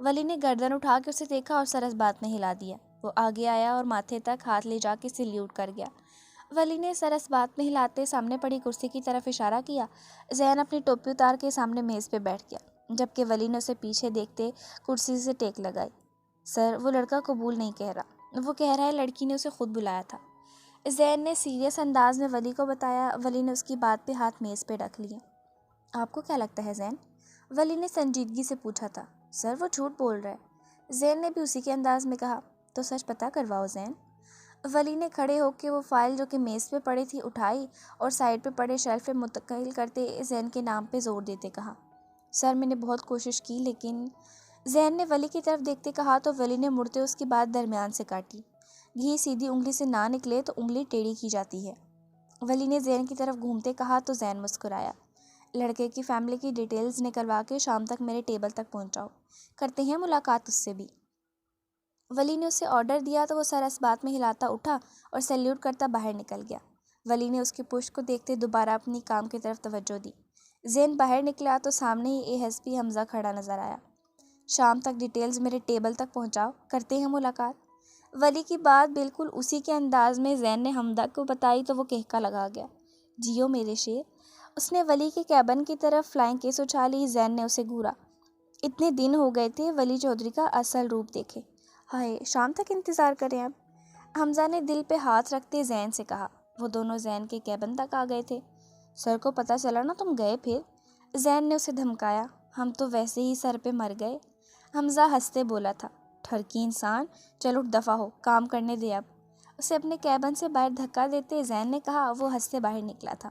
ولی نے گردن اٹھا کے اسے دیکھا اور سر اس بات میں ہلا دیا۔ وہ آگے آیا اور ماتھے تک ہاتھ لے جا کے سلیوٹ کر گیا۔ ولی نے سر اس بات میں ہلاتے سامنے پڑی کرسی کی طرف اشارہ کیا۔ زین اپنی ٹوپی اتار کے سامنے میز پہ بیٹھ گیا، جبکہ ولی نے اسے پیچھے دیکھتے کرسی سے ٹیک لگائی۔ سر، وہ لڑکا قبول نہیں کہہ رہا، وہ کہہ رہا ہے لڑکی نے اسے خود بلایا تھا، زین نے سیریس انداز میں ولی کو بتایا۔ ولی نے اس کی بات پہ ہاتھ میز پہ رکھ لیے۔ آپ کو کیا لگتا ہے زین؟ ولی نے سنجیدگی سے پوچھا تھا۔ سر، وہ جھوٹ بول رہا ہے، زین نے بھی اسی کے انداز میں کہا۔ تو سچ پتہ کرواؤ زین۔ ولی نے کھڑے ہو کے وہ فائل جو کہ میز پہ پڑی تھی اٹھائی اور سائڈ پہ پڑے شیلف پہ منتقل کرتے زین کے نام پہ زور دیتے کہا۔ سر، میں نے بہت کوشش کی لیکن زین نے ولی کی طرف دیکھتے کہا تو ولی نے مڑتے اس کی بات درمیان سے کاٹی۔ گھی سیدھی انگلی سے نہ نکلے تو انگلی ٹیڑھی کی جاتی ہے، ولی نے زین کی طرف گھومتے کہا تو زین مسکرایا۔ لڑکے کی فیملی کی ڈیٹیلز نکلوا کے شام تک میرے ٹیبل تک پہنچاؤ، کرتے ہیں ملاقات اس سے بھی۔ ولی نے اسے آرڈر دیا تو وہ سر اس بات میں ہلاتا اٹھا اور سیلیوٹ کرتا باہر نکل گیا۔ ولی نے اس کے پشت کو دیکھتے دوبارہ اپنی کام کی طرف توجہ دی۔ زین باہر نکلا تو سامنے ہی ASP حمزہ کھڑا نظر آیا۔ شام تک ڈیٹیلز میرے ٹیبل تک پہنچاؤ، کرتے ہیں ملاقات۔ ولی کی بات بالکل اسی کے انداز میں زین نے حمزہ کو بتائی تو وہ کہکا لگا گیا۔ جیو میرے شیر۔ اس نے ولی کے کیبن کی طرف فلائنگ کیس اچھالی۔ زین نے اسے گھورا۔ اتنے دن ہو گئے تھے ولی چودھری کا اصل روپ دیکھے۔ ہائے، شام تک انتظار کریں اب؟ حمزہ نے دل پہ ہاتھ رکھتے زین سے کہا۔ وہ دونوں زین کے کیبن تک آ گئے تھے۔ سر کو پتہ چلا نا تم گئے پھر؟ زین نے اسے دھمکایا۔ ہم تو ویسے ہی سر پہ مر گئے، حمزہ ہنستے بولا تھا۔ ٹھرکی انسان، چل اٹھ دفعہ ہو، کام کرنے دے اب، اسے اپنے کیبن سے باہر دھکا دیتے زین نے کہا۔ وہ ہنستے باہر نکلا تھا۔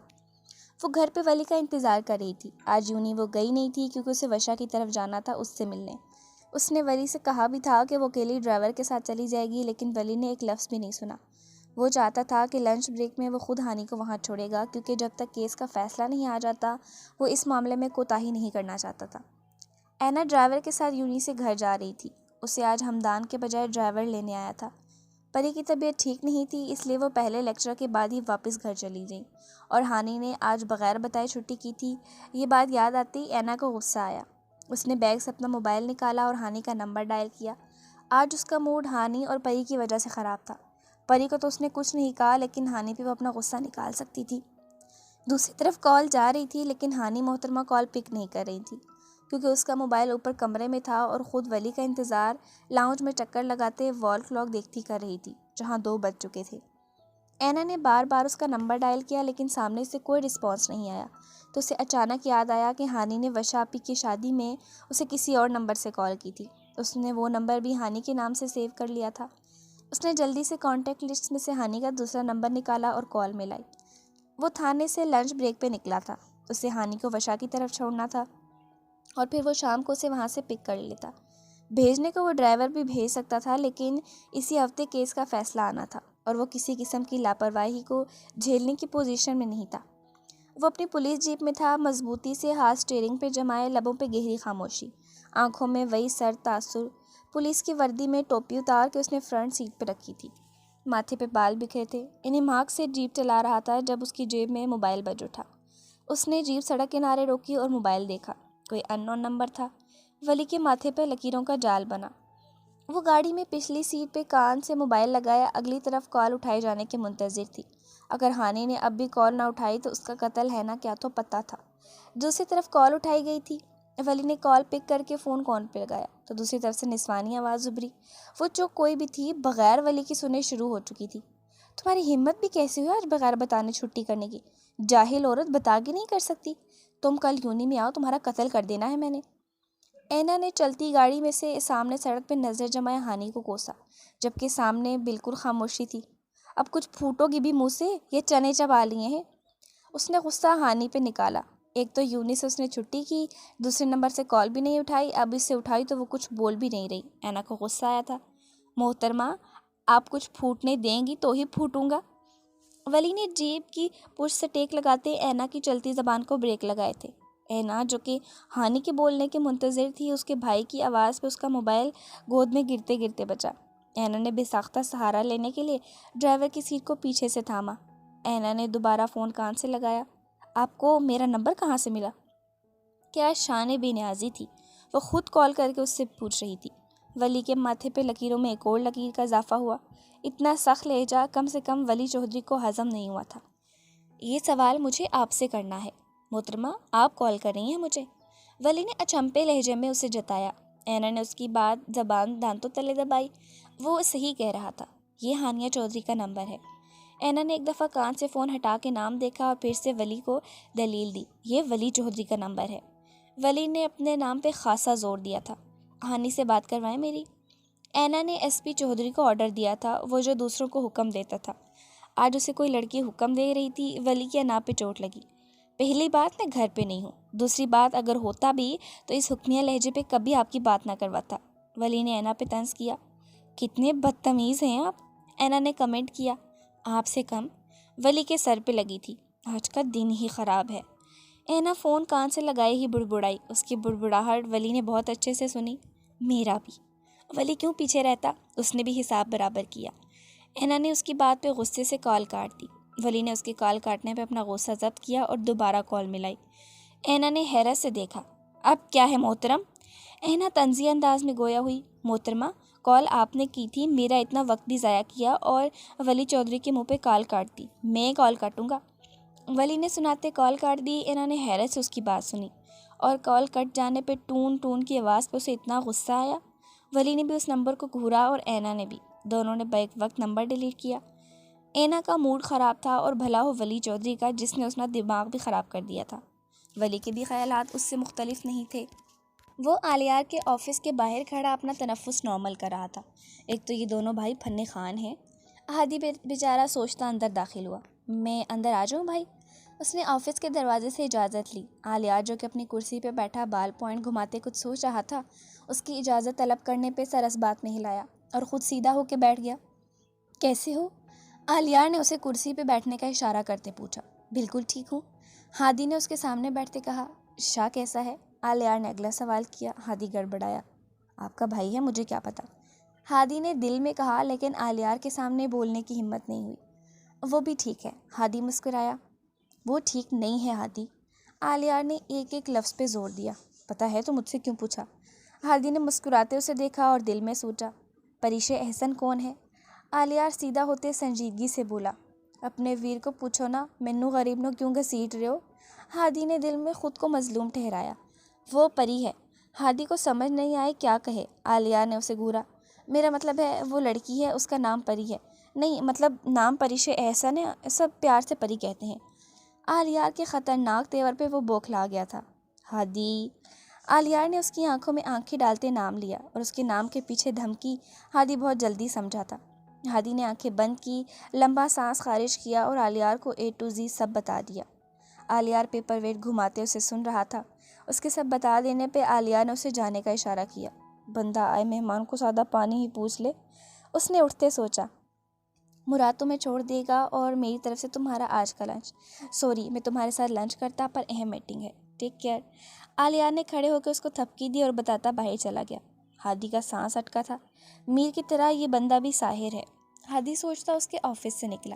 وہ گھر پہ ولی کا انتظار کر رہی تھی۔ آج یونی وہ گئی نہیں تھی کیونکہ اسے وشا کی طرف جانا تھا اس سے ملنے۔ اس نے ولی سے کہا بھی تھا کہ وہ اکیلی ڈرائیور کے ساتھ چلی جائے گی، لیکن ولی نے ایک لفظ بھی نہیں سنا۔ وہ چاہتا تھا کہ لنچ بریک میں وہ خود ہانی کو وہاں چھوڑے گا، کیونکہ جب تک کیس کا فیصلہ نہیں آ جاتا وہ اس معاملے میں کوتاہی نہیں کرنا چاہتا تھا۔ اینا ڈرائیور کے ساتھ یونی سے گھر جا رہی تھی۔ اسے آج ہمدان کے بجائے ڈرائیور لینے آیا تھا۔ پری کی طبیعت ٹھیک نہیں تھی، اس لیے وہ پہلے لیکچر کے بعد ہی واپس گھر چلی گئی، اور ہانی نے آج بغیر بتائے چھٹی کی تھی۔ یہ بات یاد آتی اینا کو غصہ آیا۔ اس نے بیگ سے اپنا موبائل نکالا اور ہانی کا نمبر ڈائل کیا۔ آج اس کا موڈ ہانی اور پری کی وجہ سے خراب تھا۔ پری کو تو اس نے کچھ نہیں کہا، لیکن ہانی پہ وہ اپنا غصہ نکال سکتی تھی۔ دوسری طرف کال جا رہی تھی، لیکن ہانی محترمہ کال پک نہیں کر رہی تھی، کیونکہ اس کا موبائل اوپر کمرے میں تھا اور خود ولی کا انتظار لاؤنج میں چکر لگاتے وال کلاک دیکھتی کر رہی تھی، جہاں 2 بج چکے تھے۔ اینا نے بار بار اس کا نمبر ڈائل کیا، لیکن سامنے سے کوئی رسپانس نہیں آیا، تو اسے اچانک یاد آیا کہ ہانی نے وشا آپی کی شادی میں اسے کسی اور نمبر سے کال کی تھی۔ اس نے وہ نمبر بھی ہانی کے نام سے سیو کر لیا تھا۔ اس نے جلدی سے کانٹیکٹ لسٹ میں سے ہانی کا دوسرا نمبر نکالا اور کال ملائی۔ وہ تھانے سے لنچ بریک پہ نکلا تھا۔ اسے ہانی کو وشا کی طرف چھوڑنا تھا اور پھر وہ شام کو اسے وہاں سے پک کر لیتا۔ بھیجنے کو وہ ڈرائیور بھی بھیج سکتا تھا، لیکن اسی ہفتے کیس کا فیصلہ آنا تھا اور وہ کسی قسم کی لاپرواہی کو جھیلنے کی پوزیشن میں نہیں تھا۔ وہ اپنی پولیس جیپ میں تھا، مضبوطی سے ہاتھ اسٹیئرنگ پہ جمائے، لبوں پہ گہری خاموشی، آنکھوں میں وہی سرد تاثر۔ پولیس کی وردی میں ٹوپی اتار کے اس نے فرنٹ سیٹ پہ رکھی تھی۔ ماتھے پہ بال بکھرے تھے۔ انہیں مارک سے جیپ چلا رہا تھا جب اس کی جیب میں موبائل بج اٹھا۔ اس نے جیپ سڑک کنارے روکی اور موبائل دیکھا۔ کوئی ان نون نمبر تھا۔ ولی کے ماتھے پہ لکیروں کا جال بنا۔ وہ گاڑی میں پچھلی سیٹ پہ کان سے موبائل لگایا اگلی طرف کال اٹھائے جانے کے منتظر تھی۔ اگر ہانی نے اب بھی کال نہ اٹھائی تو اس کا قتل ہے نہ کیا تو پتہ تھا۔ دوسری طرف کال اٹھائی گئی تھی۔ ولی نے کال پک کر کے فون کون پہ لگایا تو دوسری طرف سے نسوانی آواز ابھری۔ وہ جو کوئی بھی تھی بغیر ولی کی سنے شروع ہو چکی تھی۔ تمہاری ہمت بھی کیسی ہوئی آج بغیر بتانے چھٹی کرنے کی؟ جاہل عورت، بتا کے نہیں کر سکتی؟ تم کل یونی میں آؤ، تمہارا قتل کر دینا ہے میں نے۔ اینا نے چلتی گاڑی میں سے سامنے سڑک پہ نظر جمائے ہانی کو کوسا، جبکہ سامنے بالکل خاموشی تھی۔ اب کچھ پھوٹو گی بھی منہ سے، یہ چنے چبا لیے ہیں؟ اس نے غصہ ہانی پہ نکالا۔ ایک تو یونی سے اس نے چھٹی کی، دوسرے نمبر سے کال بھی نہیں اٹھائی، اب اس سے اٹھائی تو وہ کچھ بول بھی نہیں رہی۔ اینا کو غصہ آیا تھا۔ محترمہ، آپ کچھ پھوٹنے دیں گی تو ہی پھوٹوں گا۔ ولی نے جیب کی پش سے ٹیک لگاتے اینا کی چلتی زبان کو بریک لگائے تھے۔ اینا جو کہ ہانی کے بولنے کے منتظر تھی، اس کے بھائی کی آواز پہ اس کا موبائل گود میں گرتے گرتے بچا۔ اینا نے بے ساختہ سہارا لینے کے لیے ڈرائیور کی سیٹ کو پیچھے سے تھاما۔ اینا نے دوبارہ فون کان سے لگایا۔ آپ کو میرا نمبر کہاں سے ملا؟ کیا شان بے نیازی تھی؟ وہ خود کال کر کے اس سے پوچھ رہی تھی۔ ولی کے ماتھے پہ لکیروں میں ایک اور لکیر کا اضافہ ہوا۔ اتنا سخت لہجہ کم سے کم ولی چودھری کو ہضم نہیں ہوا تھا۔ یہ سوال مجھے آپ سے کرنا ہے محترمہ، آپ کال کر رہی ہیں مجھے؟ ولی نے اچمپے لہجے میں اسے جتایا۔ اینا نے اس کی بات زبان دانتوں تلے دبائی۔ وہ صحیح کہہ رہا تھا، یہ ہانیہ چودھری کا نمبر ہے۔ اینا نے ایک دفعہ کان سے فون ہٹا کے نام دیکھا اور پھر سے ولی کو دلیل دی، یہ ولی چودھری کا نمبر ہے۔ ولی نے اپنے نام پہ خاصا زور دیا تھا۔ ہانی سے بات کروائیں میری۔ اینا نے ایس پی چودھری کو آرڈر دیا تھا، وہ جو دوسروں کو حکم دیتا تھا۔ آج اسے کوئی لڑکی حکم دے رہی تھی۔ ولی کے انا پہ چوٹ لگی۔ پہلی بات، میں گھر پہ نہیں ہوں، دوسری بات اگر ہوتا بھی تو اس حکمیہ لہجے پہ کبھی آپ کی بات نہ کرواتا۔ ولی نے اینا پہ طنز کیا۔ کتنے بدتمیز ہیں آپ، اینا نے کمنٹ کیا۔ آپ سے کم، ولی کے سر پہ لگی تھی۔ آج کا دن ہی خراب ہے۔ اینا فون کان سے لگائے ہی بڑبڑائی۔ اس کی بڑبڑاہٹ ولی نے بہت اچھے سے سنی۔ میرا بھی۔ ولی کیوں پیچھے رہتا، اس نے بھی حساب برابر کیا۔ اینا نے اس کی بات پہ غصے سے کال کاٹ دی۔ ولی نے اس کی کال کاٹنے پہ اپنا غصہ ضبط کیا اور دوبارہ کال ملائی۔ اینا نے حیرت سے دیکھا۔ اب کیا ہے محترم؟ اینا طنزیہ انداز میں گویا ہوئی۔ محترمہ، کال آپ نے کی تھی، میرا اتنا وقت بھی ضائع کیا اور ولی چودھری کے منہ پہ کال کاٹ دی۔ میں کال کاٹوں گا؟ ولی نے سناتے کال کاٹ دی۔ اینا نے حیرت سے اس کی بات سنی اور کال کٹ جانے پہ ٹون ٹون کی آواز پہ اسے اتنا غصہ آیا۔ ولی نے بھی اس نمبر کو گھورا اور اینا نے بھی۔ دونوں نے بیک وقت نمبر ڈیلیٹ کیا۔ اینا کا موڈ خراب تھا اور بھلا ہو ولی چودھری کا، جس نے اس کا دماغ بھی خراب کر دیا تھا۔ ولی کے بھی خیالات اس سے مختلف نہیں تھے۔ وہ آلیار کے آفس کے باہر کھڑا اپنا تنفس نارمل کر رہا تھا۔ ایک تو یہ دونوں بھائی فن خان ہیں۔ ہادی بیچارہ سوچتا اندر داخل ہوا۔ میں اندر آ جاؤں بھائی؟ اس نے آفس کے دروازے سے اجازت لی۔ آلیار جو کہ اپنی کرسی پہ بیٹھا بال پوائنٹ گھماتے کچھ سوچ رہا تھا، اس کی اجازت طلب کرنے پہ سر اس بات میں ہلایا اور خود سیدھا ہو کے بیٹھ گیا۔ کیسے ہو؟ آلیار نے اسے کرسی پہ بیٹھنے کا اشارہ کرتے پوچھا۔ بالکل ٹھیک ہوں، ہادی نے اس کے سامنے بیٹھتے کہا۔ شاہ کیسا ہے؟ آلیار نے اگلا سوال کیا۔ ہادی گڑبڑایا۔ آپ کا بھائی ہے، مجھے کیا پتا، ہادی نے دل میں کہا، لیکن آلیار کے سامنے بولنے کی ہمت نہیں ہوئی۔ وہ بھی ٹھیک ہے، ہادی مسکرایا۔ وہ ٹھیک نہیں ہے ہادی، آلیار نے ایک ایک لفظ پہ زور دیا۔ پتہ ہے تو مجھ سے کیوں پوچھا؟ ہادی نے مسکراتے اسے دیکھا اور دل میں سوچا، پریش احسن کون ہے؟ آلیار سیدھا ہوتے سنجیدگی سے بولا، اپنے ویر کو پوچھو نا، مینوں غریب نو کیوں گھسیٹ رہے ہو؟ ہادی نے دل میں خود کو مظلوم ٹھہرایا۔ وہ پری ہے۔ ہادی کو سمجھ نہیں آئے کیا کہے۔ آلیار نے اسے گھورا۔ میرا مطلب ہے وہ لڑکی ہے، اس کا نام پری ہے۔ نہیں مطلب نام پریش احسن ہے، سب پیار سے پری کہتے ہیں۔ آلیار کے خطرناک تیور پہ وہ بوکھلا گیا تھا۔ ہادی، آلیار نے اس کی آنکھوں میں آنکھیں ڈالتے نام لیا اور اس کے نام کے پیچھے دھمکی ہادی بہت جلدی سمجھا تھا۔ ہادی نے آنکھیں بند کی، لمبا سانس خارج کیا اور آلیار کو A to Z سب بتا دیا۔ آلیار پیپر ویٹ گھماتے اسے سن رہا تھا۔ اس کے سب بتا دینے پہ آلیار نے اسے جانے کا اشارہ کیا۔ بندہ آئے مہمان کو سادہ پانی ہی پوچھ لے، اس نے اٹھتے سوچا۔ مراد تمہیں چھوڑ دے گا اور میری طرف سے تمہارا آج کا لنچ۔ سوری، میں تمہارے ساتھ لنچ کرتا پر اہم میٹنگ ہے، ٹیک کیئر۔ آلیار نے کھڑے ہو کے اس کو تھپکی دی اور بتاتا باہر چلا گیا۔ ہادی کا سانس اٹکا تھا۔ میر کی طرح یہ بندہ بھی ساحر ہے، ہادی سوچتا اس کے آفس سے نکلا۔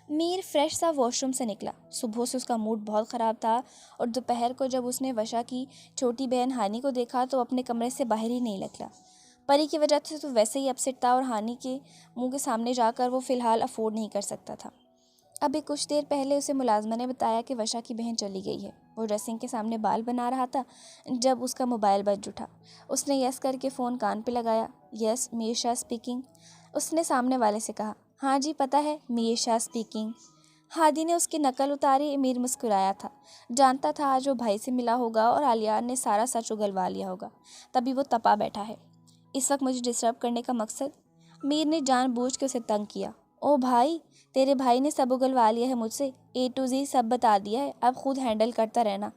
میر فریش سا واش روم سے نکلا۔ صبح سے اس کا موڈ بہت خراب تھا اور دوپہر کو جب اس نے وشا کی چھوٹی بہن ہانی کو دیکھا تو اپنے کمرے سے باہر ہی نہیں نکلا۔ پری کی وجہ سے تو ویسے ہی اپسیٹ تھا اور ہانی کے منہ کے سامنے جا کر وہ فی الحال افورڈ نہیں کر سکتا تھا۔ ابھی کچھ دیر پہلے اسے ملازمہ نے بتایا کہ وشا کی بہن چلی گئی ہے۔ وہ ڈریسنگ کے سامنے بال بنا رہا تھا جب اس کا موبائل بج اٹھا۔ اس نے یس کر کے فون کان پہ لگایا۔ یس، میر شاہ اسپیکنگ۔ اس نے سامنے والے سے کہا۔ ہاں جی پتہ ہے، میر شاہ اسپیکنگ۔ ہادی نے اس کی نقل اتاری۔ میر مسکرایا تھا، جانتا تھا آج وہ بھائی سے ملا ہوگا اور آلیار نے سارا سچ اگلوا لیا ہوگا، تبھی وہ تپا بیٹھا ہے۔ اس وقت مجھے ڈسٹرب کرنے کا مقصد؟ میر نے جان بوجھ کے اسے تنگ کیا۔ او بھائی، تیرے بھائی نے سب اگلوا لیا ہے مجھ سے، A to Z سب بتا دیا ہے، اب خود ہینڈل کرتا رہنا۔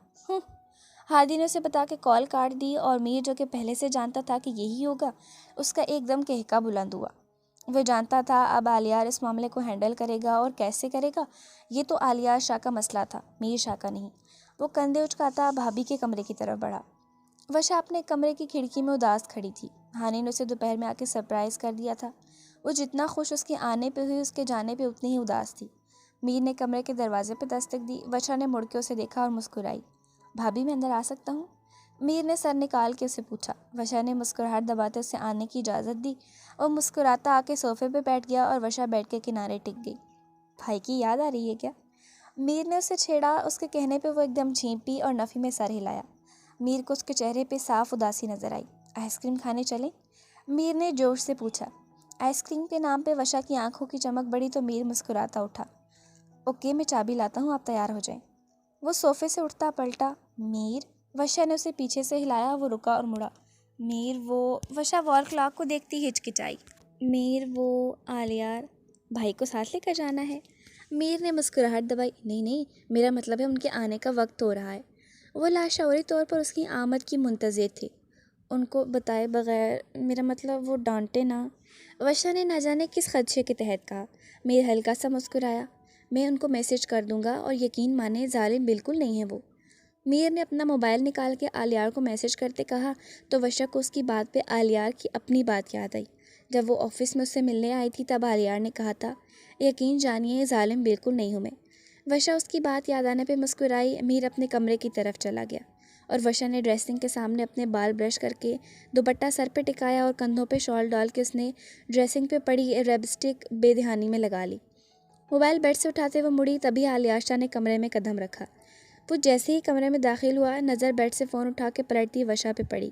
ہادی نے اسے بتا کے کال کاٹ دی اور میر جو کہ پہلے سے جانتا تھا کہ یہی ہوگا، اس کا ایک دم کہکا بلند ہوا۔ وہ جانتا تھا اب آلیار اس معاملے کو ہینڈل کرے گا اور کیسے کرے گا۔ یہ تو آلیار شاہ کا مسئلہ تھا، میر شاہ کا نہیں۔ وہ کندھے اچکاتا بھابھی کے کمرے کی طرف بڑھا۔ وشا اپنے کمرے کی کھڑکی میں اداس کھڑی تھی۔ ہانی نے اسے دوپہر میں آ کے سرپرائز کر دیا تھا۔ وہ جتنا خوش اس کے آنے پہ ہوئی، اس کے جانے پہ اتنی ہی اداس تھی۔ میر نے کمرے کے دروازے پہ دستک دی۔ وشا نے مڑ کے اسے دیکھا اور مسکرائی۔ بھابھی، میں اندر آ سکتا ہوں؟ میر نے سر نکال کے اسے پوچھا۔ وشا نے مسکراہٹ دباتے اسے آنے کی اجازت دی اور مسکراتا آ کے صوفے پہ بیٹھ گیا اور وشا بیٹھ کے کنارے ٹک گئی۔ بھائی کی یاد آ رہی ہے کیا؟ میر نے اسے چھیڑا۔ اس کے کہنے پہ وہ ایک دم چھینپی اور نفی میں سر ہلایا۔ میر کو اس کے چہرے پہ صاف اداسی نظر آئی۔ آئس کریم کھانے چلیں؟ میر نے جوش سے پوچھا۔ آئس کریم کے نام پہ وشا کی آنکھوں کی چمک بڑھی تو میر مسکراتا اٹھا۔ اوکے، میں چابی لاتا ہوں، آپ تیار ہو جائیں۔ وہ صوفے سے اٹھتا پلٹا۔ میر؟ وشا نے اسے پیچھے سے ہلایا۔ وہ رکا اور مڑا۔ میر وہ… وشا وال کلاک کو دیکھتی ہچکچائی۔ میر وہ… آلیار بھائی کو ساتھ لے کر جانا ہے؟ میر نے مسکراہٹ دبائی۔ نہیں نہیں، میرا مطلب ہے ان کے آنے کا وقت ہو رہا ہے۔ وہ لاشعوری طور پر اس کی آمد کی منتظر تھے۔ ان کو بتائے بغیر، میرا مطلب وہ ڈانٹے نہ۔ وشا نے نہ جانے کس خدشے کے تحت کہا۔ میر ہلکا سا مسکرایا۔ میں ان کو میسج کر دوں گا اور یقین مانے ظالم بالکل نہیں ہے وہ۔ میر نے اپنا موبائل نکال کے آلیار کو میسج کرتے کہا تو وشا کو اس کی بات پہ آلیار کی اپنی بات یاد آئی۔ جب وہ آفس میں اس سے ملنے آئی تھی تب آلیار نے کہا تھا، یقین جانیے ظالم بالکل نہیں ہوں میں۔ وشا اس کی بات یاد آنے پہ مسکرائی۔ میر اپنے کمرے کی طرف چلا گیا اور وشا نے ڈریسنگ کے سامنے اپنے بال برش کر کے دوپٹہ سر پہ ٹکایا اور کندھوں پہ شال ڈال کے اس نے ڈریسنگ پہ پڑی لپسٹک بے دھیانی میں لگا لی۔ موبائل بیڈ سے اٹھاتے وہ مڑی، تبھی عالیشہ نے کمرے میں قدم رکھا۔ وہ جیسے ہی کمرے میں داخل ہوا، نظر بیڈ سے فون اٹھا کے پلٹتی وشا پہ پڑی۔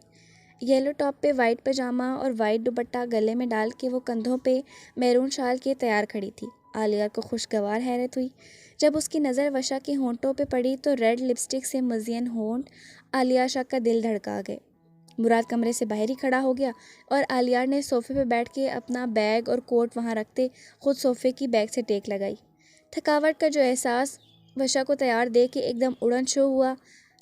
یلو ٹاپ پہ وائٹ پاجامہ اور وائٹ دوپٹہ گلے میں ڈال کے وہ کندھوں پہ میرون شال کے تیار کھڑی تھی۔ عالیہ کو خوشگوار حیرت ہوئی۔ جب اس کی نظر وشا کے ہونٹوں پہ پڑی تو ریڈ لپسٹک سے مزین ہونٹ عالیشہ کا دل دھڑکا گئے۔ مراد کمرے سے باہر ہی کھڑا ہو گیا اور عالیار نے صوفے پہ بیٹھ کے اپنا بیگ اور کوٹ وہاں رکھتے خود صوفے کی بیگ سے ٹیک لگائی۔ تھکاوٹ کا جو احساس وشا کو تیار دے کے ایک دم اڑن شو ہوا،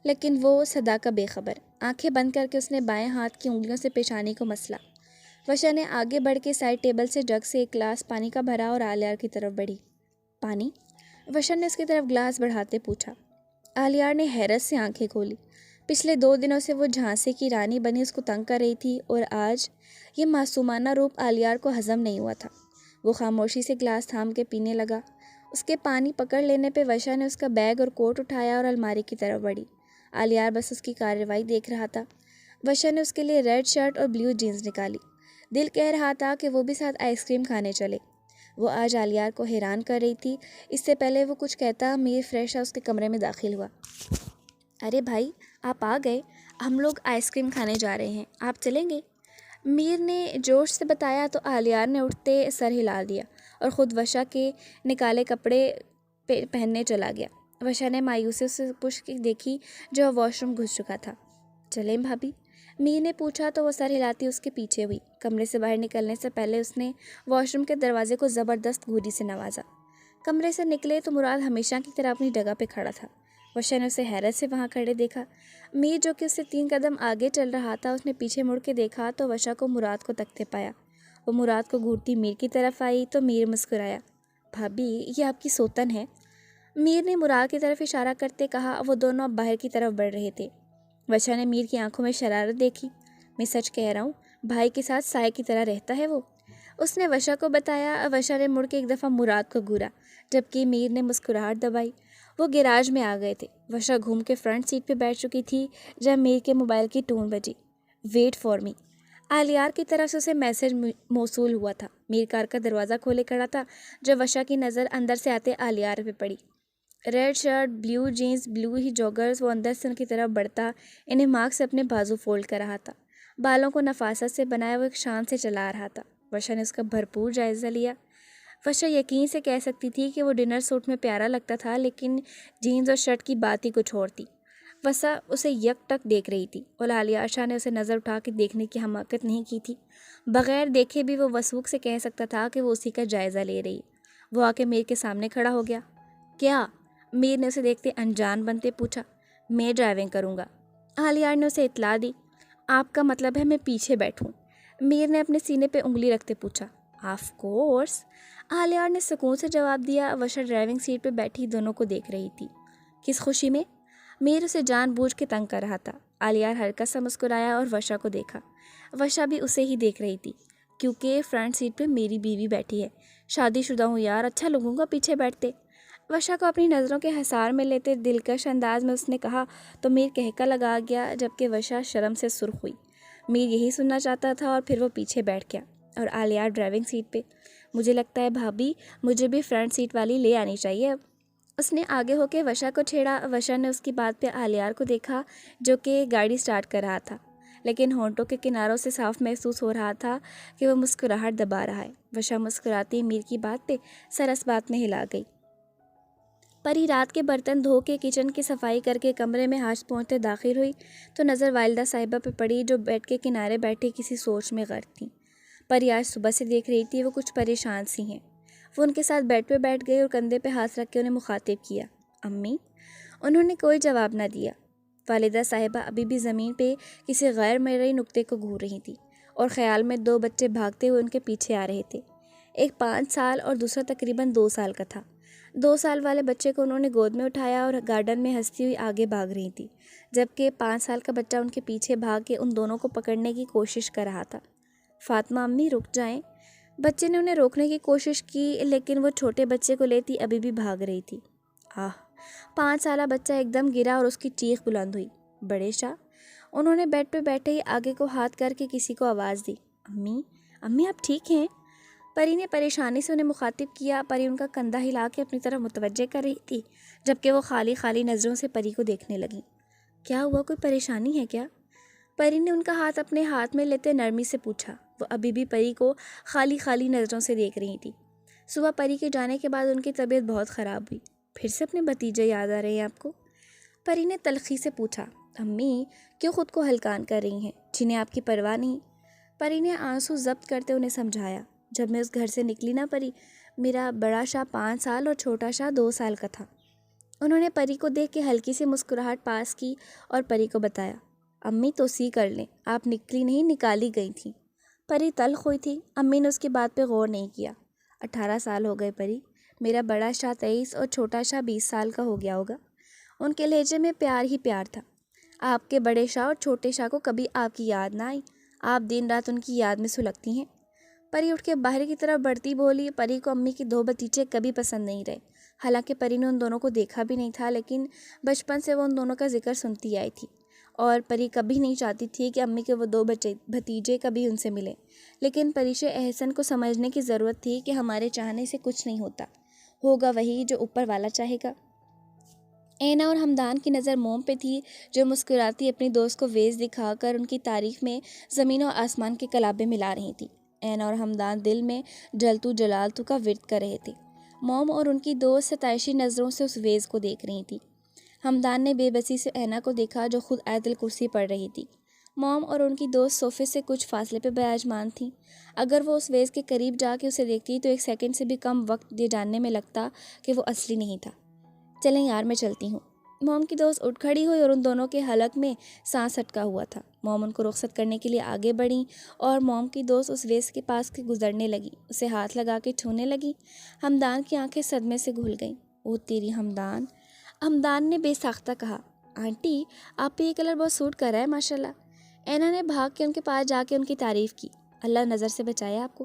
لیکن وہ صدا کا بے خبر۔ آنکھیں بند کر کے اس نے بائیں ہاتھ کی انگلیوں سے پیشانی کو مسلا۔ وشا نے آگے بڑھ کے سائڈ ٹیبل سے جگ سے ایک گلاس پانی کا بھرا اور عالیار کی طرف بڑھی۔ پانی؟ وشا نے اس کی طرف گلاس بڑھاتے پوچھا۔ عالیار نے حیرت سے آنکھیں کھولی۔ پچھلے 2 دنوں سے وہ جھانسے کی رانی بنی اس کو تنگ کر رہی تھی اور آج یہ معصومانہ روپ عالیار کو ہضم نہیں ہوا تھا۔ وہ خاموشی سے گلاس تھام کے پینے لگا۔ اس کے پانی پکڑ لینے پہ وشا نے اس کا بیگ اور کوٹ اٹھایا اور الماری کی طرف بڑھی۔ عالیار بس اس کی کارروائی دیکھ رہا تھا۔ وشا نے اس کے لیے ریڈ شرٹ اور بلیو جینز نکالی۔ دل کہہ رہا تھا کہ وہ بھی ساتھ آئس کریم کھانے چلے۔ وہ آج عالیار کو حیران کر رہی تھی۔ اس سے پہلے وہ کچھ کہتا میر فریشا اس کے کمرے میں داخل ہوا۔ ارے بھائی، آپ آ گئے، ہم لوگ آئس کریم کھانے جا رہے ہیں، آپ چلیں گے؟ میر نے جوش سے بتایا تو عالیار نے اٹھتے سر ہلا دیا اور خود وشا کے نکالے کپڑے پہننے چلا گیا۔ وشا نے مایوسی سے پوچھ کے دیکھی جو واش روم گھس چکا تھا۔ چلیں بھابھی؟ میر نے پوچھا تو وہ سر ہلاتی اس کے پیچھے ہوئی۔ کمرے سے باہر نکلنے سے پہلے اس نے واش روم کے دروازے کو زبردست گھوری سے نوازا۔ کمرے سے نکلے تو مراد ہمیشہ کی طرح اپنی جگہ پہ کھڑا تھا۔ وشا نے اسے حیرت سے وہاں کھڑے دیکھا۔ میر جو کہ اس سے 3 قدم آگے چل رہا تھا، اس نے پیچھے مڑ کے دیکھا تو وشا کو مراد کو تکتے پایا۔ وہ مراد کو گھورتی میر کی طرف آئی تو میر مسکرایا۔ بھابھی، یہ آپ کی سوتن ہے؟ میر نے مراد کی طرف اشارہ کرتے کہا۔ وہ دونوں اب باہر کی طرف بڑھ رہے تھے۔ وشا نے میر کی آنکھوں میں شرارت دیکھی۔ میں سچ کہہ رہا ہوں، بھائی کے ساتھ سائے کی طرح رہتا ہے وہ، اس نے وشا کو بتایا۔ وشا نے مڑ کے ایک دفعہ مراد کو گھورا، جبکہ میر نے مسکراہٹ دبائی۔ وہ گیراج میں آ گئے تھے۔ وشا گھوم کے فرنٹ سیٹ پہ بیٹھ چکی تھی جب میر کے موبائل کی ٹون بجی۔ ویٹ فار می، عالیار کی طرف سے اسے میسج موصول ہوا تھا۔ میر کار کا دروازہ کھولے کھڑا تھا جب وشا کی نظر اندر سے آتے عالیار پہ پڑی۔ Red shirt, blue jeans, blue ہی جوگرز۔ وہ اندر سے ان کی طرف بڑھتا انہیں مارک سے اپنے بازو فولڈ کر رہا تھا۔ بالوں کو نفاست سے بنایا وہ ایک شان سے چلا رہا تھا۔ وشا نے اس کا بھرپور جائزہ لیا۔ وشا یقین سے کہہ سکتی تھی کہ وہ ڈنر سوٹ میں پیارا لگتا تھا، لیکن جینز اور شرٹ کی بات ہی کچھ اور تھی۔ وشا اسے یک ٹک دیکھ رہی تھی اور عالیشہ نے اسے نظر اٹھا کے دیکھنے کی حماقت نہیں کی تھی۔ بغیر دیکھے بھی وہ وثوق سے کہہ سکتا تھا کہ وہ اسی کا جائزہ لے رہی۔ وہ آ کے میر کے سامنے کھڑا ہو گیا۔ کیا؟ میر نے اسے دیکھتے انجان بنتے پوچھا۔ میں ڈرائیونگ کروں گا، عالیار نے اسے اطلاع دی۔ آپ کا مطلب ہے میں پیچھے بیٹھوں؟ میر نے اپنے سینے پہ انگلی رکھتے پوچھا۔ آف کورس، عالیار نے سکون سے جواب دیا۔ وشا ڈرائیونگ سیٹ پہ بیٹھی دونوں کو دیکھ رہی تھی۔ کس خوشی میں؟ میر اسے جان بوجھ کے تنگ کر رہا تھا۔ عالیار ہلکا سا مسکرایا اور وشا کو دیکھا۔ وشا بھی اسے ہی دیکھ رہی تھی۔ کیونکہ فرنٹ سیٹ پہ میری بیوی بیٹھی ہے، شادی شدہ ہوں یار، اچھا لگوں گا پیچھے بیٹھتے۔ وشا کو اپنی نظروں کے حصار میں لیتے دلکش انداز میں اس نے کہا تو میر کہکا لگا گیا، جبکہ وشا شرم سے سرخ ہوئی۔ میر یہی سننا چاہتا تھا اور پھر وہ پیچھے بیٹھ گیا اور آلیار ڈرائیونگ سیٹ پہ۔ مجھے لگتا ہے بھابھی مجھے بھی فرنٹ سیٹ والی لے آنی چاہیے اب۔ اس نے آگے ہو کے وشا کو چھیڑا۔ وشا نے اس کی بات پہ آلیار کو دیکھا جو کہ گاڑی سٹارٹ کر رہا تھا، لیکن ہونٹوں کے کناروں سے صاف محسوس ہو رہا تھا کہ وہ مسکراہٹ دبا رہا ہے۔ وشا مسکراتی میر کی بات پہ سر اس بات میں ہلا گئی۔ پری رات کے برتن دھو کے کچن کی صفائی کر کے کمرے میں ہاتھ پہنچتے داخل ہوئی تو نظر والدہ صاحبہ پہ پڑی جو بیڈ کے کنارے بیٹھے کسی سوچ میں غرق تھیں۔ پری آج صبح سے دیکھ رہی تھی وہ کچھ پریشان سی ہیں۔ وہ ان کے ساتھ بیڈ پہ بیٹھ گئی اور کندھے پہ ہاتھ رکھ کے انہیں مخاطب کیا، امی؟ انہوں نے کوئی جواب نہ دیا۔ والدہ صاحبہ ابھی بھی زمین پہ کسی غیر مرئی نقطے کو گھور رہی تھی اور خیال میں دو بچے بھاگتے ہوئے ان کے پیچھے آ رہے تھے۔ ایک 5 سال اور دوسرا تقریباً 2 سال کا تھا۔ 2 سال والے بچے کو انہوں نے گود میں اٹھایا اور گارڈن میں ہنستی ہوئی آگے بھاگ رہی تھی، جبکہ 5 سال کا بچہ ان کے پیچھے بھاگ کے ان دونوں کو پکڑنے کی کوشش کر رہا تھا۔ فاطمہ امی رک جائیں۔ بچے نے انہیں روکنے کی کوشش کی لیکن وہ چھوٹے بچے کو لیتی ابھی بھی بھاگ رہی تھی۔ 5 سالہ بچہ ایک دم گرا اور اس کی چیخ بلند ہوئی، بڑے شاہ؟ انہوں نے بیڈ پہ بیٹھے ہی آگے کو ہاتھ کر کے کسی کو آواز دی، امی امی آپ ٹھیک ہیں؟ پری نے پریشانی سے انہیں مخاطب کیا۔ پری ان کا کندھا ہلا کے اپنی طرف متوجہ کر رہی تھی، جبکہ وہ خالی خالی نظروں سے پری کو دیکھنے لگیں۔ کیا ہوا، کوئی پریشانی ہے کیا؟ پری نے ان کا ہاتھ اپنے ہاتھ میں لیتے نرمی سے پوچھا۔ وہ ابھی بھی پری کو خالی خالی نظروں سے دیکھ رہی تھی۔ صبح پری کے جانے کے بعد ان کی طبیعت بہت خراب ہوئی۔ پھر سے اپنے بھتیجے یاد آ رہے ہیں آپ کو؟ پری نے تلخی سے پوچھا۔ امی کیوں خود کو ہلکان کر رہی ہیں، جنہیں آپ کی پرواہ نہیں؟ پری نے آنسو ضبط کرتے انہیں سمجھایا، جب میں اس گھر سے نکلی نہ پری، میرا بڑا شاہ 5 سال اور چھوٹا شاہ 2 سال کا تھا۔ انہوں نے پری کو دیکھ کے ہلکی سی مسکراہٹ پاس کی اور پری کو بتایا، امی توسیع کر لیں، آپ نکلی نہیں نکالی گئی تھیں۔ پری تلخ ہوئی تھی۔ امی نے اس کی بات پہ غور نہیں کیا۔ 18 سال ہو گئے پری، میرا بڑا شاہ 23 اور چھوٹا شاہ 20 سال کا ہو گیا ہوگا۔ ان کے لہجے میں پیار ہی پیار تھا۔ آپ کے بڑے شاہ اور چھوٹے شاہ کو کبھی آپ کی یاد نہ آئی؟ آپ دن رات ان کی یاد میں سلگتی ہیں۔ پری اٹھ کے باہر کی طرف بڑھتی بولی۔ پری کو امی کے 2 بھتیجے کبھی پسند نہیں رہے۔ حالانکہ پری نے ان دونوں کو دیکھا بھی نہیں تھا، لیکن بچپن سے وہ ان دونوں کا ذکر سنتی آئی تھی اور پری کبھی نہیں چاہتی تھی کہ امی کے وہ 2 بھتیجے کبھی ان سے ملیں۔ لیکن پریش احسن کو سمجھنے کی ضرورت تھی کہ ہمارے چاہنے سے کچھ نہیں ہوتا، ہوگا وہی جو اوپر والا چاہے گا۔ اینا اور ہمدان کی نظر موم پہ تھی جو مسکراتی اپنی دوست کو ویز دکھا کر ان کی تعریف میں زمین و آسمان کے کلابے ملا رہی تھی۔ اینا اور ہمدان دل میں جلتو جلالتو کا ورد کر رہے تھے۔ موم اور ان کی دوست ستائشی نظروں سے اس ویز کو دیکھ رہی تھی۔ ہمدان نے بے بسی سے اینا کو دیکھا جو خود آیت کرسی پڑھ رہی تھی۔ موم اور ان کی دوست صوفے سے کچھ فاصلے پہ بیراجمان تھیں۔ اگر وہ اس ویز کے قریب جا کے اسے دیکھتی تو 1 سیکنڈ سے بھی کم وقت یہ جاننے میں لگتا کہ وہ اصلی نہیں تھا۔ چلیں یار میں چلتی ہوں۔ موم کی دوست اٹھ کھڑی ہوئی اور ان دونوں کے حلق میں سانس اٹکا ہوا تھا۔ موم ان کو رخصت کرنے کے لیے آگے بڑھیں اور موم کی دوست اس ویز کے پاس کے گزرنے لگی، اسے ہاتھ لگا کے چھونے لگی۔ ہمدان کی آنکھیں صدمے سے گھل گئیں۔ او تیری ہمدان! ہمدان نے بے ساختہ کہا، آنٹی آپ پہ یہ کلر بہت سوٹ کر رہا ہے ماشاءاللہ۔ اینا نے بھاگ کے ان کے پاس جا کے ان کی تعریف کی۔ اللہ نظر سے بچائے آپ کو۔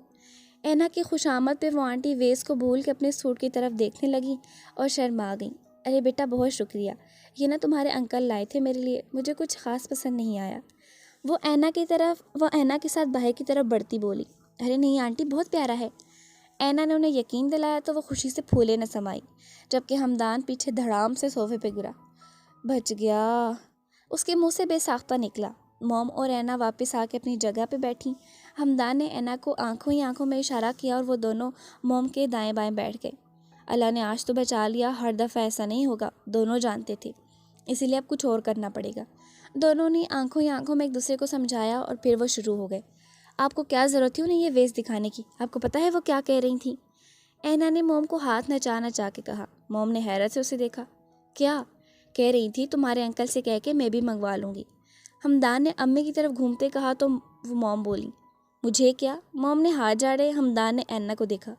اینا کی خوش آمد پہ وہ آنٹی ویز کو بھول کے اپنے سوٹ کی طرف دیکھنے لگیں اور شرما گئیں۔ ارے بیٹا بہت شکریہ، یہ نا تمہارے انکل لائے تھے میرے لیے، مجھے کچھ خاص پسند نہیں آیا۔ وہ اینا کے ساتھ باہر کی طرف بڑھتی بولی، ارے نہیں آنٹی بہت پیارا ہے۔ اینا نے انہیں یقین دلایا تو وہ خوشی سے پھولے نہ سمائی، جبکہ ہمدان پیچھے دھڑام سے صوفے پہ گرا۔ بچ گیا، اس کے منہ سے بے ساختہ نکلا۔ موم اور اینا واپس آ کے اپنی جگہ پہ بیٹھی۔ ہمدان نے اینا کو آنکھوں ہی آنکھوں میں اشارہ کیا اور وہ دونوں موم کے دائیں بائیں بیٹھ گئے۔ اللہ نے آج تو بچا لیا، ہر دفعہ ایسا نہیں ہوگا، دونوں جانتے تھے، اسی لیے اب کچھ اور کرنا پڑے گا۔ دونوں نے آنکھوں ہی آنکھوں میں ایک دوسرے کو سمجھایا اور پھر وہ شروع ہو گئے۔ آپ کو کیا ضرورت تھی انہیں یہ ویز دکھانے کی؟ آپ کو پتہ ہے وہ کیا کہہ رہی تھیں؟ اینا نے موم کو ہاتھ نچا نچا کے کہا۔ موم نے حیرت سے اسے دیکھا۔ کیا کہہ رہی تھی؟ تمہارے انکل سے کہہ کے میں بھی منگوا لوں گی۔ ہمدان نے امی کی طرف گھومتے کہا تو وہ موم بولی، مجھے کیا؟ موم نے ہاتھ جاڑے۔ ہمدان نے اینا کو دیکھا،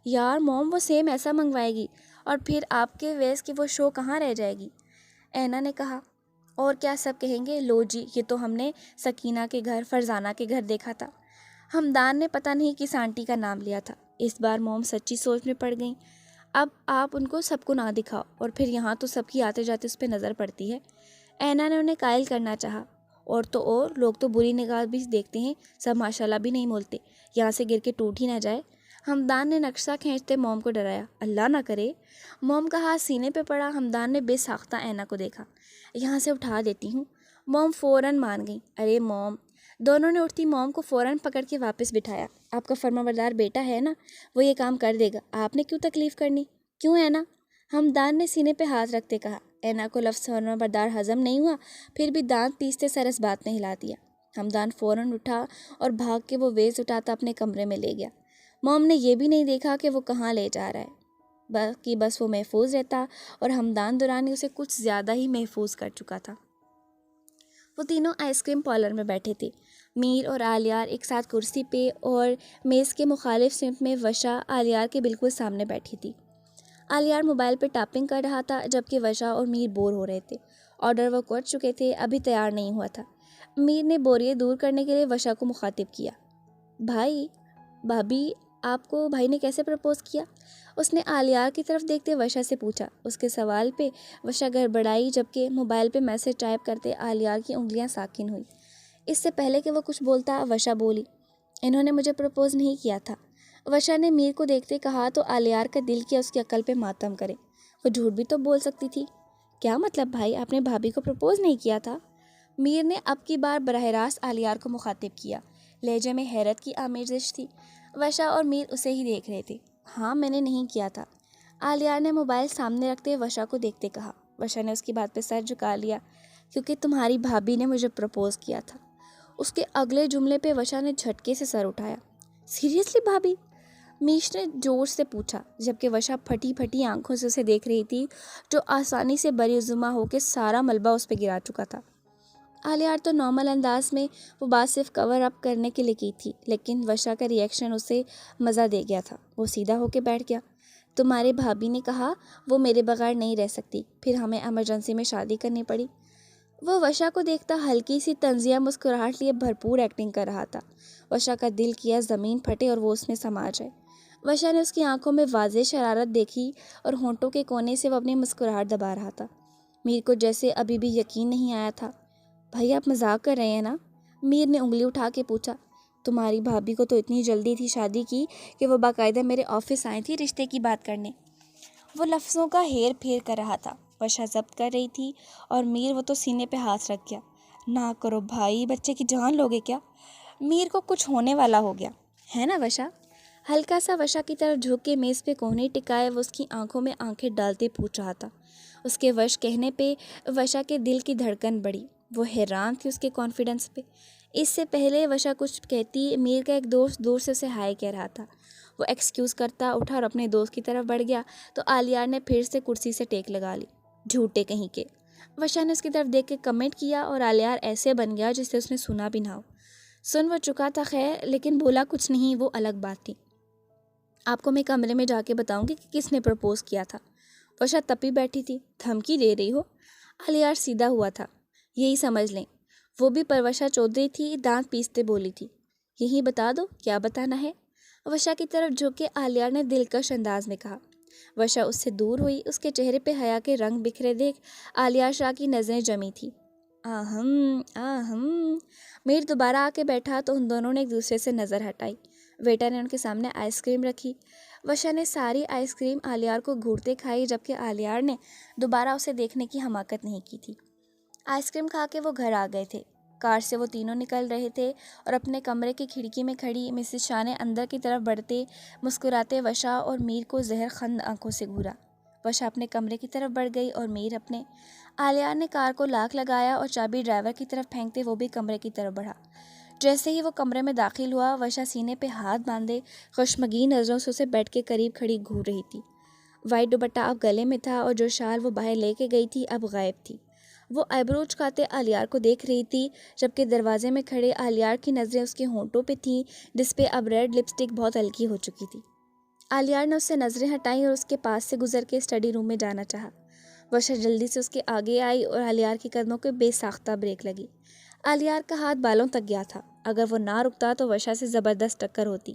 یار موم وہ سیم ایسا منگوائے گی اور پھر آپ کے ویز کی وہ شو کہاں رہ جائے گی؟ اینا نے کہا، اور کیا سب کہیں گے، لو جی یہ تو ہم نے سکینہ کے گھر، فرزانہ کے گھر دیکھا تھا۔ ہمدان نے پتہ نہیں کس آنٹی کا نام لیا تھا۔ اس بار موم سچی سوچ میں پڑ گئیں۔ اب آپ ان کو سب کو نہ دکھاؤ، اور پھر یہاں تو سب کی آتے جاتے اس پہ نظر پڑتی ہے۔ اینا نے انہیں قائل کرنا چاہا، اور تو اور لوگ تو بری نگاہ بھی دیکھتے ہیں، سب ماشاءاللہ بھی نہیں بولتے، یہاں سے گر کے ٹوٹ ہی نہ جائے۔ ہمدان نے نقشہ کھینچتے موم کو ڈرایا، اللہ نہ کرے۔ موم کا ہاتھ سینے پہ پڑا، ہمدان نے بے ساختہ اینا کو دیکھا، یہاں سے اٹھا دیتی ہوں۔ موم فوراً مان گئی، ارے موم۔ دونوں نے اٹھتی موم کو فوراً پکڑ کے واپس بٹھایا۔ آپ کا فرمانبردار بیٹا ہے نا، وہ یہ کام کر دے گا، آپ نے کیوں تکلیف کرنی؟ کیوں اینا؟ ہمدان نے سینے پہ ہاتھ رکھتے کہا۔ اینا کو لفظ فرمانبردار ہضم نہیں ہوا، پھر بھی دانت پیستے سر اس بات نے ہلا دیا۔ ہمدان فوراً اٹھا اور بھاگ کے وہ ویز اٹھاتا اپنے کمرے میں لے گیا۔ موم نے یہ بھی نہیں دیکھا کہ وہ کہاں لے جا رہا ہے، باقی بس وہ محفوظ رہتا، اور ہمدان دورانی اسے کچھ زیادہ ہی محفوظ کر چکا تھا۔ وہ تینوں آئس کریم پارلر میں بیٹھے تھے، میر اور آلیار ایک ساتھ کرسی پہ، اور میز کے مخالف سمت میں وشا آلیار کے بالکل سامنے بیٹھی تھی۔ آلیار موبائل پہ ٹائپنگ کر رہا تھا، جبکہ وشا اور میر بور ہو رہے تھے۔ آرڈر وہ کر چکے تھے، ابھی تیار نہیں ہوا تھا۔ میر نے بوریت دور کرنے کے لیے وشا کو مخاطب کیا، بھائی، بھابھی، آپ کو بھائی نے کیسے پرپوز کیا؟ اس نے آلیار کی طرف دیکھتے وشا سے پوچھا۔ اس کے سوال پہ وشا گڑبڑائی، جبکہ موبائل پہ میسج ٹائپ کرتے آلیار کی انگلیاں ساکن ہوئی۔ اس سے پہلے کہ وہ کچھ بولتا، وشا بولی، انہوں نے مجھے پرپوز نہیں کیا تھا۔ وشا نے میر کو دیکھتے کہا تو آلیار کا دل کیا اس کی عقل پہ ماتم کرے، وہ جھوٹ بھی تو بول سکتی تھی۔ کیا مطلب بھائی، آپ نے بھابھی کو پرپوز نہیں کیا تھا؟ میر نے اب کی بار براہ راست آلیار کو مخاطب کیا، لہجے میں حیرت کی آمیزش تھی۔ وشا اور میر اسے ہی دیکھ رہے تھے۔ ہاں، میں نے نہیں کیا تھا، آلیار نے موبائل سامنے رکھتے وشا کو دیکھتے کہا۔ وشا نے اس کی بات پہ سر جھکا لیا، کیونکہ تمہاری بھابھی نے مجھے پرپوز کیا تھا۔ اس کے اگلے جملے پہ وشا نے جھٹکے سے سر اٹھایا۔ سیریسلی بھابھی؟ میش نے جوش سے پوچھا، جبکہ وشا پھٹی پھٹی آنکھوں سے اسے دیکھ رہی تھی، جو آسانی سے بری الزما ہو کے سارا ملبہ اس پہ گرا چکا تھا۔ آلیار تو نارمل انداز میں وہ بات صرف کور اپ کرنے کے لیے کی تھی، لیکن وشا کا ریئیکشن اسے مزہ دے گیا تھا۔ وہ سیدھا ہو کے بیٹھ گیا۔ تمہارے بھابھی نے کہا وہ میرے بغیر نہیں رہ سکتی، پھر ہمیں ایمرجنسی میں شادی کرنی پڑی۔ وہ وشا کو دیکھتا ہلکی سی طنزیہ مسکراہٹ لیے بھرپور ایکٹنگ کر رہا تھا۔ وشا کا دل کیا زمین پھٹے اور وہ اس میں سما جائے۔ وشا نے اس کی آنکھوں میں واضح شرارت دیکھی، اور ہونٹوں کے کونے سے وہ اپنی مسکراہٹ دبا رہا تھا۔ میر کو جیسے ابھی بھی یقین نہیں آیا تھا۔ بھائی، آپ مذاق کر رہے ہیں نا؟ میر نے انگلی اٹھا کے پوچھا۔ تمہاری بھابھی کو تو اتنی جلدی تھی شادی کی کہ وہ باقاعدہ میرے آفس آئی تھی رشتے کی بات کرنے۔ وہ لفظوں کا ہیر پھیر کر رہا تھا، وشا ضبط کر رہی تھی، اور میر وہ تو سینے پہ ہاتھ رکھ گیا۔ نہ کرو بھائی، بچے کی جان لوگے کیا؟ میر کو کچھ ہونے والا ہو گیا ہے نا وشا؟ ہلکا سا وشا کی طرف جھک کے میز پہ کوہنی ٹکائے وہ اس کی آنکھوں میں آنکھیں ڈالتے پوچھ رہا تھا۔ اس کے وش کہنے پہ وشا کے دل کی دھڑکن بڑھی۔ وہ حیران تھی اس کے کانفیڈنس پہ۔ اس سے پہلے وشا کچھ کہتی، میر کا ایک دوست دور سے اسے ہائے کہہ رہا تھا۔ وہ ایکسکیوز کرتا اٹھا اور اپنے دوست کی طرف بڑھ گیا تو آلیار نے پھر سے کرسی سے ٹیک لگا لی۔ جھوٹے کہیں کے، وشا نے اس کی طرف دیکھ کے کمنٹ کیا، اور آلیار ایسے بن گیا جسے اس نے سنا بھی نہ ہو۔ سن وہ چکا تھا خیر، لیکن بولا کچھ نہیں، وہ الگ بات تھی۔ آپ کو میں کمرے میں جا کے بتاؤں گی کہ کس نے پرپوز کیا تھا۔ وشا تپی بیٹھی تھی۔ دھمکی دے رہی ہو؟ آلیار سیدھا ہوا تھا، یہی سمجھ لیں۔ وہ بھی پروشا چودھری تھی، دانت پیستے بولی تھی، یہی بتا دو کیا بتانا ہے؟ وشا کی طرف جھک کے آلیار نے دلکش انداز میں کہا۔ وشا اس سے دور ہوئی، اس کے چہرے پہ حیا کے رنگ بکھرے دیکھ آلیار شاہ کی نظریں جمی تھی۔ آہم آہم۔ میر دوبارہ آ کے بیٹھا تو ان دونوں نے ایک دوسرے سے نظر ہٹائی۔ ویٹر نے ان کے سامنے آئس کریم رکھی۔ وشا نے ساری آئس کریم آلیار کو گھورتے کھائی، جبکہ آلیار نے دوبارہ اسے دیکھنے کی حماقت نہیں کی تھی۔ آئس کریم کھا کے وہ گھر آ گئے تھے۔ کار سے وہ تینوں نکل رہے تھے، اور اپنے کمرے کی کھڑکی میں کھڑی مسز شاہ نے اندر کی طرف بڑھتے مسکراتے وشا اور میر کو زہر خند آنکھوں سے گھورا۔ وشا اپنے کمرے کی طرف بڑھ گئی اور میر اپنے۔ آلیار نے کار کو لاک لگایا اور چابی ڈرائیور کی طرف پھینکتے وہ بھی کمرے کی طرف بڑھا۔ جیسے ہی وہ کمرے میں داخل ہوا، وشا سینے پہ ہاتھ باندھے خشمگین نظروں سے اسے بیڈ کے قریب کھڑی گھور رہی تھی۔ وائٹ دوپٹہ اب گلے میں تھا، اور جو شال وہ باہر لے کے گئی تھی اب غائب تھی۔ وہ آئیبرو اچکاتے آلیار کو دیکھ رہی تھی، جبکہ دروازے میں کھڑے آلیار کی نظریں اس کے ہونٹوں پہ تھیں، جس پہ اب ریڈ لپسٹک بہت ہلکی ہو چکی تھی۔ آلیار نے اس سے نظریں ہٹائیں اور اس کے پاس سے گزر کے اسٹڈی روم میں جانا چاہا۔ وشا جلدی سے اس کے آگے آئی اور آلیار کے قدموں کے بے ساختہ بریک لگی۔ آلیار کا ہاتھ بالوں تک گیا تھا، اگر وہ نہ رکتا تو وشا سے زبردست ٹکر ہوتی۔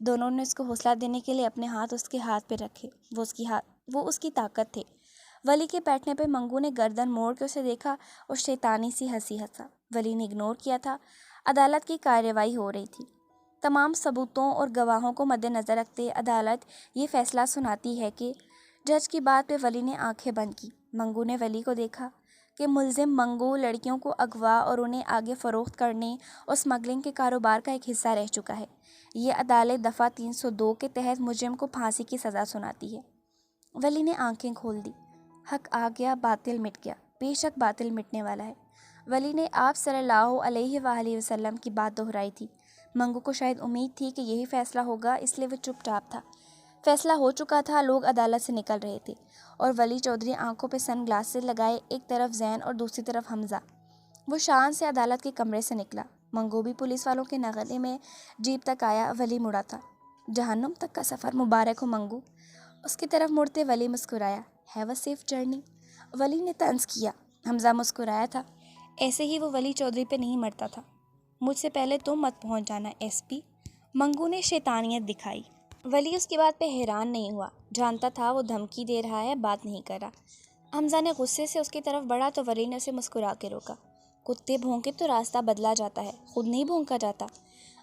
دونوں نے اس کو حوصلہ دینے کے لیے اپنے ہاتھ اس کے ہاتھ پہ رکھے۔ وہ اس کی طاقت تھے۔ ولی کے بیٹھنے پہ منگو نے گردن موڑ کے اسے دیکھا اور شیطانی سی ہنسی ہنسا۔ ولی نے اگنور کیا تھا۔ عدالت کی کارروائی ہو رہی تھی۔ تمام ثبوتوں اور گواہوں کو مد نظر رکھتے عدالت یہ فیصلہ سناتی ہے کہ جج کی بات پہ ولی نے آنکھیں بند کی۔ منگو نے ولی کو دیکھا کہ ملزم منگو لڑکیوں کو اغوا اور انہیں آگے فروخت کرنے اور اسمگلنگ کے کاروبار کا ایک حصہ رہ چکا ہے۔ یہ عدالت دفعہ 302 کے تحت مجرم کو پھانسی کی سزا سناتی ہے۔ ولی نے آنکھیں کھول دی۔ حق آ گیا، باطل مٹ گیا۔ بے شک باطل مٹنے والا ہے۔ ولی نے آپ صلی اللہ علیہ وآلہ وسلم کی بات دہرائی تھی۔ منگو کو شاید امید تھی کہ یہی فیصلہ ہوگا، اس لیے وہ چپ چاپ تھا۔ فیصلہ ہو چکا تھا، لوگ عدالت سے نکل رہے تھے اور ولی چودھری آنکھوں پہ سن گلاسز لگائے، ایک طرف زین اور دوسری طرف حمزہ۔ وہ شان سے عدالت کے کمرے سے نکلا۔ منگو بھی پولیس والوں کے نغمے میں جیپ تک آیا۔ ولی مڑا تھا۔ جہنم تک کا سفر مبارک ہو منگو۔ اس کی طرف مڑتے ولی مسکرایا۔ Have a safe journey. Wali نے طنز کیا۔ حمزہ مسکرایا تھا۔ ایسے ہی وہ ولی چودھری پہ نہیں مرتا تھا۔ مجھ سے پہلے تم مت پہنچ جانا ایس پی۔ منگو نے شیطانیت دکھائی۔ ولی اس کی بات پہ حیران نہیں ہوا۔ جانتا تھا وہ دھمکی دے رہا ہے، بات نہیں کر رہا۔ حمزہ نے غصے سے اس کی طرف بڑھا تو ولی نے اسے مسکرا کے روکا۔ کتے بھونکے تو راستہ بدلا جاتا ہے، خود نہیں بھونکا جاتا۔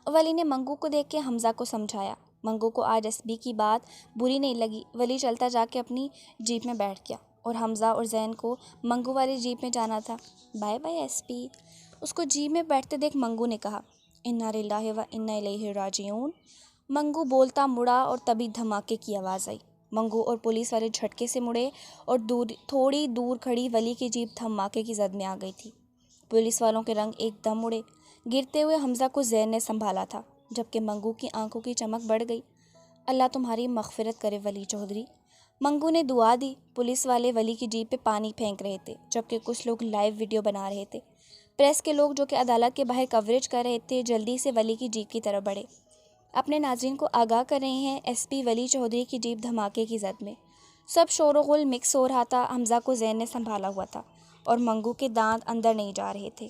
ولی نے منگو کو دیکھ کے حمزہ کو سمجھایا۔ منگو کو آج ایس پی کی بات بری نہیں لگی۔ ولی چلتا جا کے اپنی جیپ میں بیٹھ گیا اور حمزہ اور زین کو منگو والی جیپ میں جانا تھا۔ بائے بائے ایس پی۔ اس کو جیپ میں بیٹھتے دیکھ منگو نے کہا، انا للہ و انا الیہ راجعون۔ منگو بولتا مڑا اور تبھی دھماکے کی آواز آئی۔ منگو اور پولیس والے جھٹکے سے مڑے اور تھوڑی دور کھڑی ولی کی جیپ دھماکے کی زد میں آ گئی تھی۔ پولیس والوں کے رنگ ایک دم اڑے۔ گرتے ہوئے حمزہ کو زین نے سنبھالا تھا، جبکہ منگو کی آنکھوں کی چمک بڑھ گئی۔ اللہ تمہاری مغفرت کرے ولی چودھری۔ منگو نے دعا دی۔ پولیس والے ولی کی جیپ پہ پانی پھینک رہے تھے، جبکہ کچھ لوگ لائیو ویڈیو بنا رہے تھے۔ پریس کے لوگ جو کہ عدالت کے باہر کوریج کر رہے تھے جلدی سے ولی کی جیپ کی طرف بڑھے۔ اپنے ناظرین کو آگاہ کر رہے ہیں، ایس پی ولی چودھری کی جیپ دھماکے کی زد میں۔ سب شور و غل مکس ہو رہا تھا۔ حمزہ کو زین نے سنبھالا ہوا تھا اور منگو کے دانت اندر نہیں جا رہے تھے۔